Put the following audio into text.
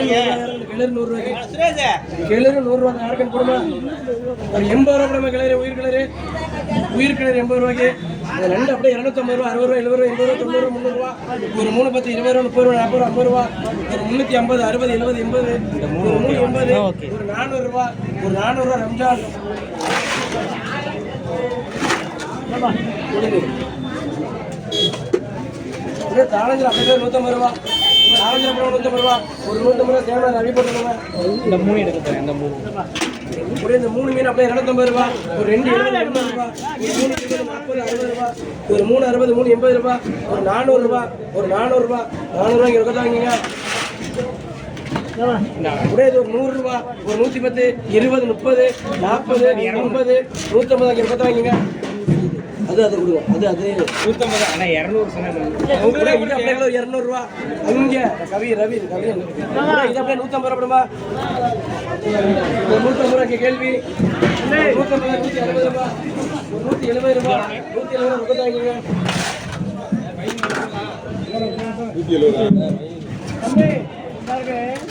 கிளறு 100 ரூபாய்க்கு கிளறு 100 ரூபா யாருக்குன்னு போடுமா ஒரு 80 ரூபா போடுமா கிளறு உயிர் கிளறு 80 ரூபாய்க்கு ரெண்டு அப்படியே 250 ரூபா 60 ரூபா 70 ரூபா 80 ரூபா 90 ரூபா 300 ரூபா ஒரு 3 10 20 ரூபா 30 ரூபா 40 ரூபா 50 ரூபா ஒரு 350 60 70 80 ஒரு 400 ரூபா ஒரு 400 ரூபா ரம்ஜான் தாளஞ்சல் அப்படியே 150 ரூபா தாளஞ்சல் 150 ரூபா ஒரு 150 ரூபா தேவை அடி போட்டுருங்க இந்த 3 எடுக்க இந்த 3 அப்படியே இந்த 3 மீன் அப்படியே 250 ரூபா ஒரு 2 70 ரூபா ஒரு 3 40 60 ரூபா ஒரு 3 60 3 80 ரூபா ஒரு 400 ரூபா ஒரு 400 ரூபா 400 ரூபாய்க்கு இருக்கத்தாங்க அப்படியே இது ஒரு 100 ரூபா ஒரு 110 20 30 40 250 150 இருக்கத்தாங்க அது அது கொடுங்க அது அது 150 ஆனா 200 சொன்னாங்க அப்படியே 200 ரூபா அங்க கவி ரவி கவி இது அப்படியே 150 ரூபாய் படுமா 150 ரூபாய்க்கு கேள்வி 150 ரூபா 170 ரூபா 170 ரூபா கொடுத்தாங்க 170 ரூபா